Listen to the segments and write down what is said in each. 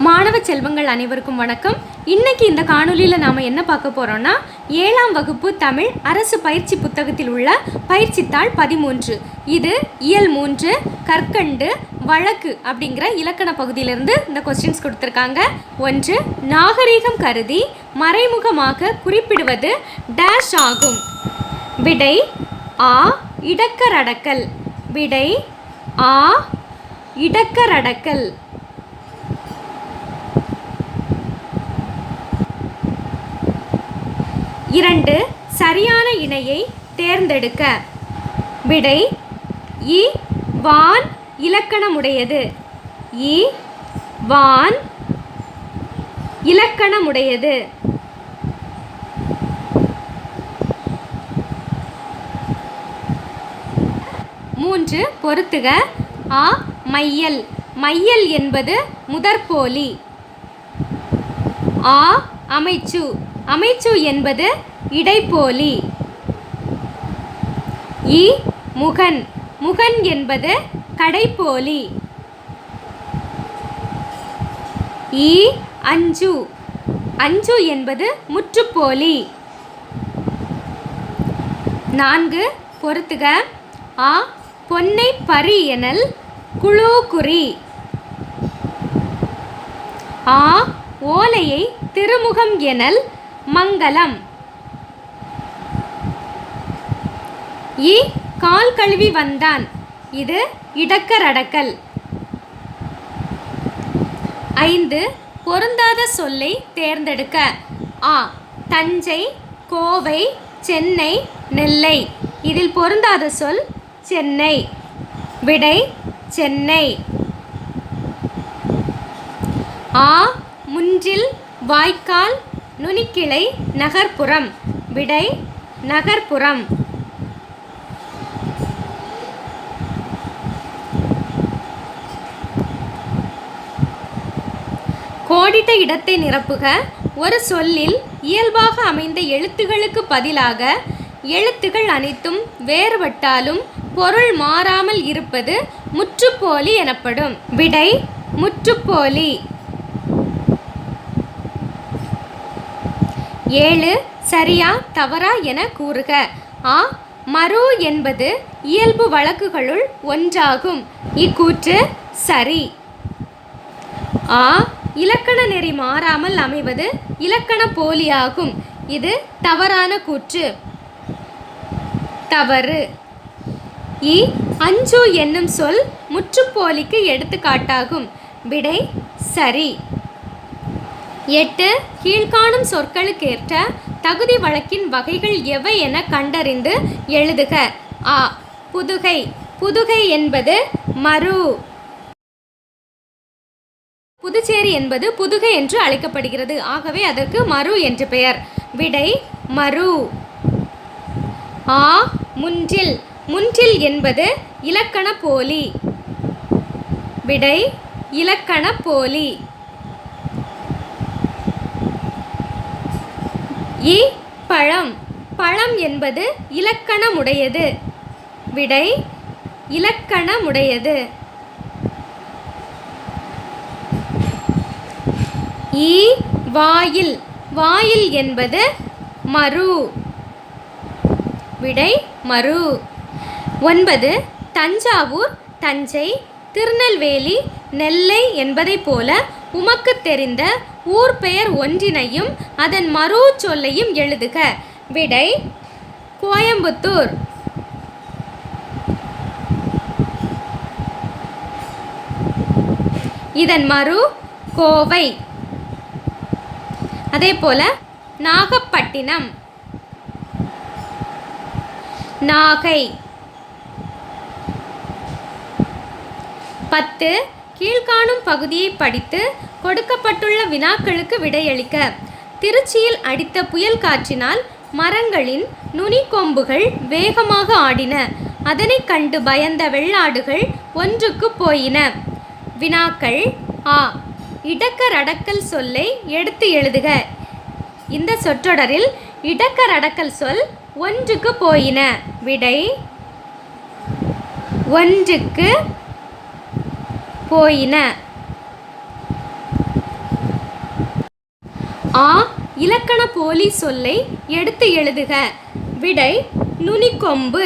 மாணவ செல்வங்கள் அனைவருக்கும் வணக்கம். இன்னைக்கு இந்த காணொலியில் நாம் என்ன பார்க்க போகிறோம்னா 7ஆம் வகுப்பு தமிழ் அரசு பயிற்சி புத்தகத்தில் உள்ள பயிற்சித்தாள் 13. இது இயல் 3 கற்கண்டு வழக்கு அப்படிங்கிற இலக்கண பகுதியிலிருந்து இந்த கொஸ்டின்ஸ் கொடுத்துருக்காங்க. 1. நாகரீகம் கருதி மறைமுகமாக குறிப்பிடுவது டேஷ் ஆகும். விடை ஆ இடக்கரடக்கல். விடை ஆ இடக்கரடக்கல். 2. சரியான இணையை தேர்ந்தெடுக்க. விடை இ வான் இலக்கணமுடையது. இ வான் இலக்கணமுடையது. 3. பொறுத்துக. ஆ மையல். மையல் என்பது முதற்போலி. ஆ அமைச்சு. அமைச்சு என்பது இடைப்போலி. இ முகன். முகன் என்பது கடைப்போலி. இ அஞ்சு. அஞ்சு என்பது முற்றுப்போலி. 4. பொறுத்துக. ஆ பொன்னை பரி எனல் குழூகுறி. ஆ ஓலையை திருமுகம் எனல் மங்கலம். இ கால் கழுவி வந்தான். இது இடக்கரடக்கல். 5. பொருந்தாத சொல்லை தேர்ந்தெடுக்க. ஆ தஞ்சை, கோவை, சென்னை, நெல்லை. இதில் பொருந்தாத சொல் சென்னை. விடை சென்னை. ஆ முன்றில் வாய்க்கால் நுனிக்கிளை நகர்ப்புறம். விடை நகர்ப்புறம். கோடிட்ட இடத்தை நிரப்புக. ஒரு சொல்லில் இயல்பாக அமைந்த எழுத்துகளுக்கு பதிலாக எழுத்துக்கள் அனைத்தும் வேறுபட்டாலும் பொருள் மாறாமல் இருப்பது முற்றுப்போலி எனப்படும். விடை முற்றுப்போலி. 7. சரியா தவறா என கூறுக. ஆ மறு என்பது இயல்பு வழக்குகளுள் ஒன்றாகும். இக்கூற்று சரி. ஆ இலக்கண நெறி மாறாமல் அமைவது இலக்கண போலியாகும். இது தவறான கூற்று. தவறு. இ அஞ்சு என்னும் சொல் முற்றுப்போலிக்கு எடுத்துக்காட்டாகும். விடை சரி. 8. கீழ்காணும் சொற்களுக்கேற்ற தகுதி வழக்கின் வகைகள் எவை என கண்டறிந்து எழுதுக. ஆ புதுகை. புதுகை என்பது மறு. புதுச்சேரி என்பது புதுகை என்று அழைக்கப்படுகிறது. ஆகவே அதற்கு மறு என்று பெயர். விடை மறு. ஆ முன்றில். முன்றில் என்பது இலக்கண போலி. விடை இலக்கண போலி. இ பழம். பழம் என்பது இலக்கணமுடையது. விடை இலக்கணமுடையது. இ வாயில். வாயில் என்பது மறு. விடை மறு. 9. தஞ்சாவூர், தஞ்சை, திருநெல்வேலி, நெல்லை என்பதை போல உமக்கு தெரிந்த ஊர் பெயர் ஒன்றினையும் அதன் மறு சொல்லையும் எழுதுக. விடை கோயம்புத்தூர். இதன் மறு கோவை. அதே போல நாகப்பட்டினம், நாகை. 10. கீழ்காணும் பகுதியை படித்து கொடுக்கப்பட்டுள்ள வினாக்களுக்கு விடையளிக்க. திருச்சியில் அடித்த புயல் காற்றினால் மரங்களின் நுனி கொம்புகள் வேகமாக ஆடின. அதனை கண்டு பயந்த வெள்ளாடுகள் ஒன்றுக்கு போயின. வினாக்கள். ஆ இடக்கரடக்கல் சொல்லை எடுத்து எழுதுக. இந்த சொற்றொடரில் இடக்கரடக்கல் சொல் ஒன்றுக்கு போயின. விடை ஒன்றுக்கு போயின. ஆ இலக்கண போலி சொல்லை எடுத்து எழுதுக. விடை நுனிக்கொம்பு.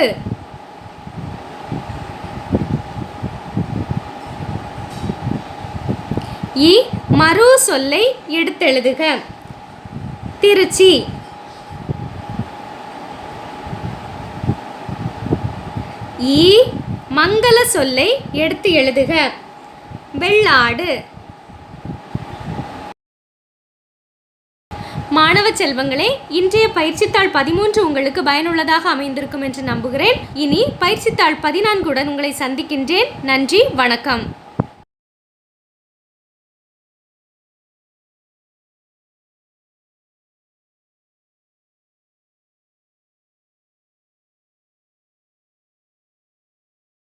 இ மறு சொல்லை எடுத்தெழுதுக. திருச்சி. ஈ மங்கள சொல்லை எடுத்து எழுதுக. வெள்ளாடு. மாணவ செல்வங்களே, இன்றைய பயிற்சித்தாள் 13 உங்களுக்கு பயனுள்ளதாக அமைந்திருக்கும் என்று நம்புகிறேன். இனி பயிற்சித்தாள் 14 உடன் உங்களை சந்திக்கின்றேன். நன்றி, வணக்கம்.